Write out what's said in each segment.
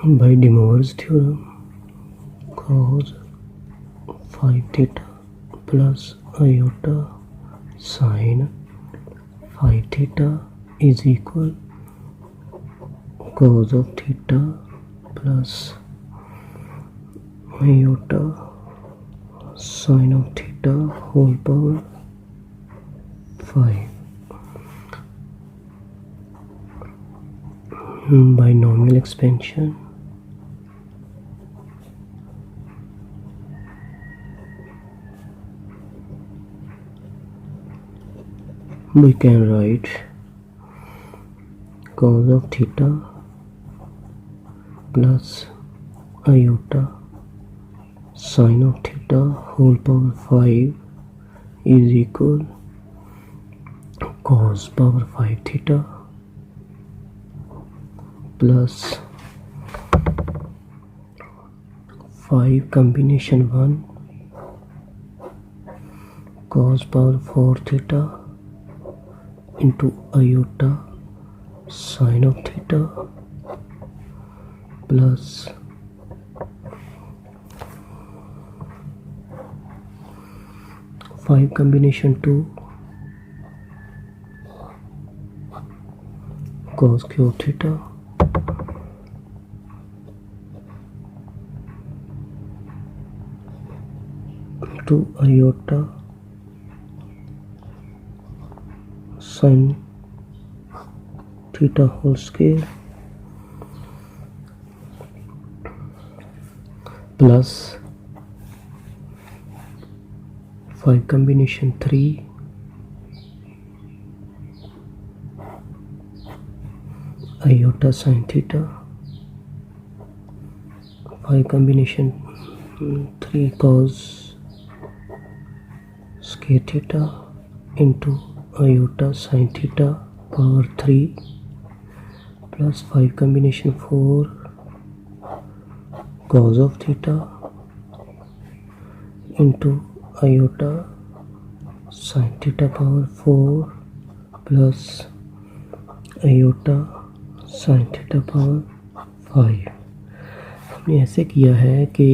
by De Moivre's theorem, cos 5 theta plus iota sin 5 theta is equal cos of theta plus iota sin of theta whole power 5. Binomial expansion, we can write cos of theta plus iota sin of theta whole power 5 is equal cos power 5 theta plus 5 combination 1 cos power 4 theta into iota sin of theta plus 5 combination 2 cos cube theta to iota sin theta whole square plus 5 combination 3 iota sin theta 5 combination 3 cos square theta into iota sin theta power 3 plus 5 combination 4 cos of theta into iota sin theta power 4 plus iota sin theta power 5. हमने ऐसे किया है कि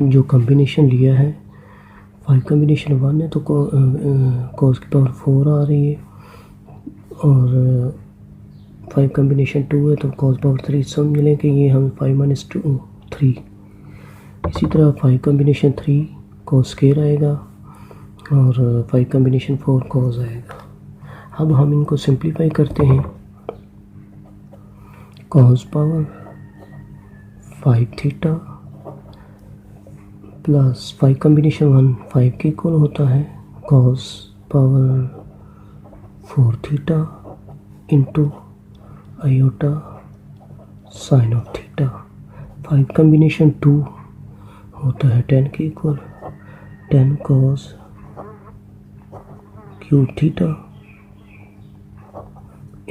जो combination लिया है 5 combination 1 है तो cos की पावर 4 आ रही है और 5 कॉम्बिनेशन 2 है तो cos पावर 3 समझ लें कि ये हम 5 - 2 3. इसी तरह 5 कॉम्बिनेशन 3 cos स्क्वायर आएगा और 5 कॉम्बिनेशन 4 cos आएगा. अब हम इनको सिंप्लीफाई करते हैं. cos power 5 theta plus 5 combination 1 5 के इक्वल होता है cos power 4 theta into iota sine of theta. 5 combination 2 होता है 10 के equal 10 cos cube theta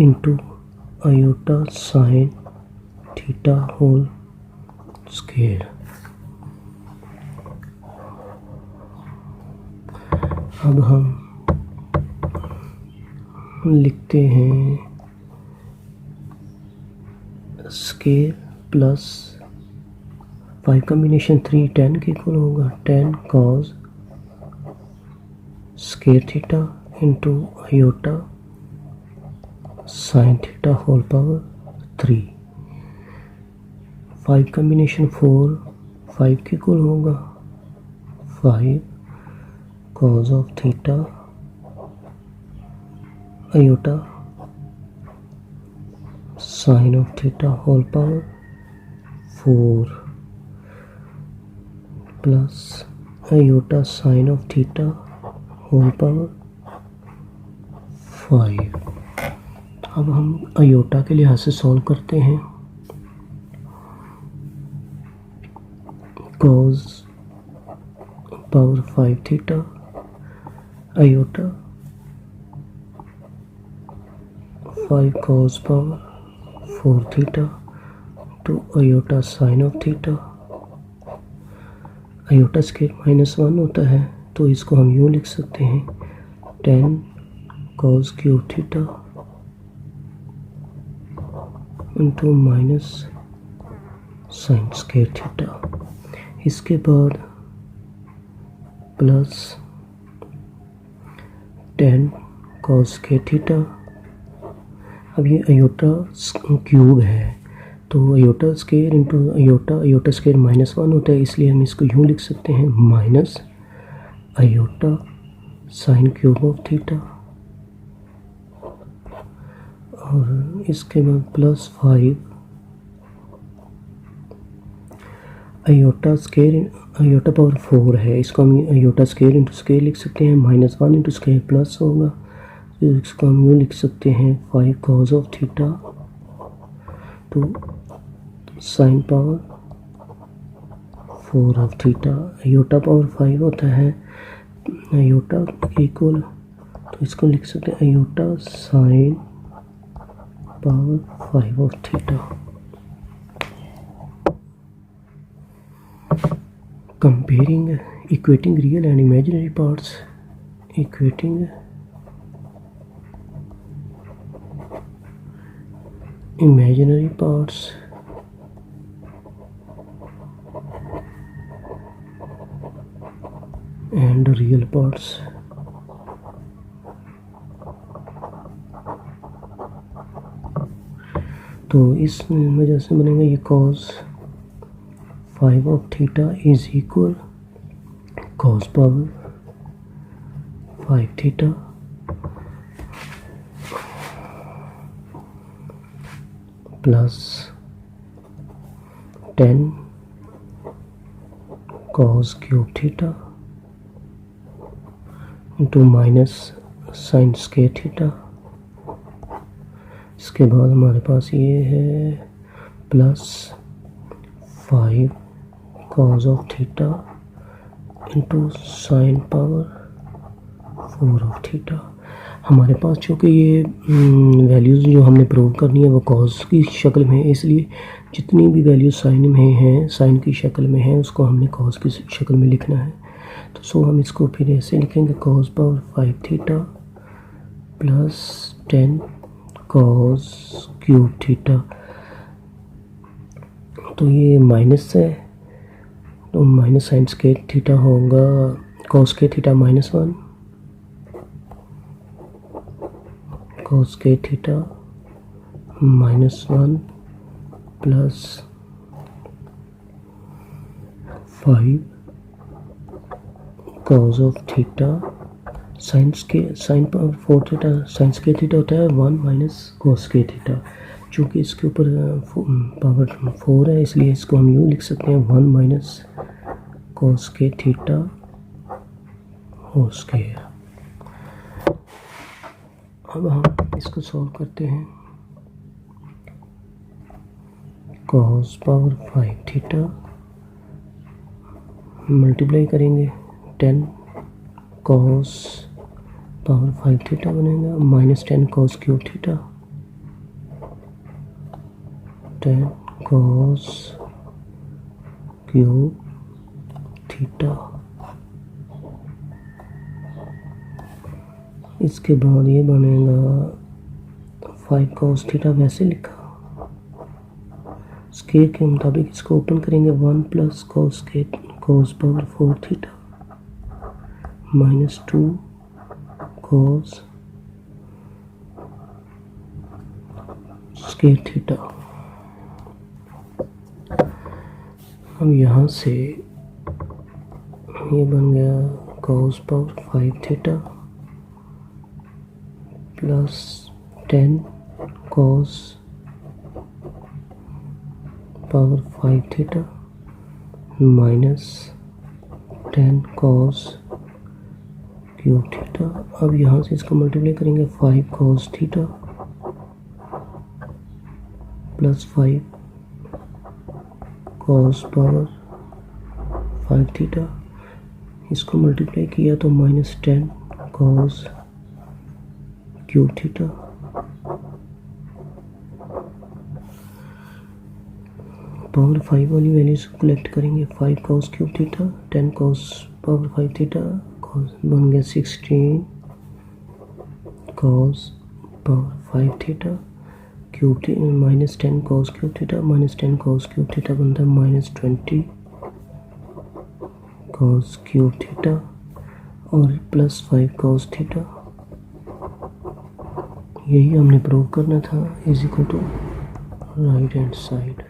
into iota sine theta whole square. अब हम लिखते हैं स्क्वायर प्लस 5 कॉम्बिनेशन 3 10 के इक्वल होगा 10 cos square theta into iota sine theta whole power 3. 5 combination 4 5 के इक्वल होगा 5 cos of theta iota sine of theta whole power 4 plus iota sine of theta whole power 5. अब हम iota के लिहाज से solve करते हैं. cos power 5 theta iota 5 cos power 4 theta two iota sine of theta. Iota square -1 होता है तो इसको हम यूँ लिख सकते हैं 10 cos cube theta into sine square theta. इसके बाद प्लस 10 कॉस स्क्वायर थीटा। अब ये अयोटा क्यूब है तो iota square into iota square -1 होता है, इसलिए हम इसको यूँ लिख सकते हैं minus iota sine cube of theta. और इसके बाद plus 5 iota square, iota power 4 है, इसको हम अयोटा स्क्वायर इंटू स्क्वायर लिख सकते हैं, -1 इंटू स्क्वायर प्लस होगा, तो इसको हम यूँ लिख सकते हैं 5 कॉस ऑफ थीटा तो sine power 4 of theta. Iota power 5 होता है अयोटा इक्वल, तो इसको लिख सकते हैं aorta sine power 5 of theta. Comparing equating real and imaginary parts, equating imaginary parts and real parts। तो इस वजह से बनेगा ये cos 5 of theta is equal cos power 5 theta plus 10 cos cube theta into minus sine square theta. इसके बाद हमारे पास ये है plus 5 cos of theta into sine power 4 of theta. हमारे पास चूँकि ये वैल्यूज़ जो हमने प्रूव करनी है वो कॉस की शक्ल में है, इसलिए जितनी भी वैल्यूज साइन में हैं, साइन की शक्ल में है, उसको हमने कॉस की शक्ल में लिखना है। तो सो हम इसको फिर ऐसे लिखेंगे cos power 5 theta plus 10 cos cube theta. तो ये माइनस है तो माइनस साइन स्क्वायर थीटा होगा cos square theta -1 cos square theta -1 plus 5 cos of theta sine power 4 theta, sine square theta होता है 1 माइनस cos स्क्वायर थीटा। चूँकि इसके ऊपर पावर 4 है इसलिए इसको हम यूँ लिख सकते हैं 1 minus cos square theta whole square. अब हम इसको सॉल्व करते हैं। cos पावर 5 थीटा मल्टीप्लाई करेंगे 10 cos पावर 5 थीटा बनेगा minus 10 cos cube theta 10 cos cube theta. इसके बाद ये बनेगा 5 cos थीटा वैसे लिखा, स्क्वायर के मुताबिक इसको ओपन करेंगे 1 plus cos power 4 theta -2 cos square theta. अब यहाँ से ये बन गया cos power 5 theta plus 10 cos power 5 theta minus 10 cos cube theta. अब यहाँ से इसको मल्टीप्लाई करेंगे 5 cos theta plus 5 cos power 5 theta, इसको मल्टीप्लाई किया तो -10 cos क्यूब थीटा पावर 5 वाली वैल्यूज कलेक्ट करेंगे 5 cos cube theta 10 cos power 5 theta बन गया 16 cos power 5 theta cube minus 10 cos cube theta minus 10 cos cube theta बनता है minus 20 cos cube theta और प्लस 5 कॉस थीटा। यही हमने prove करना था, is equal to right hand side.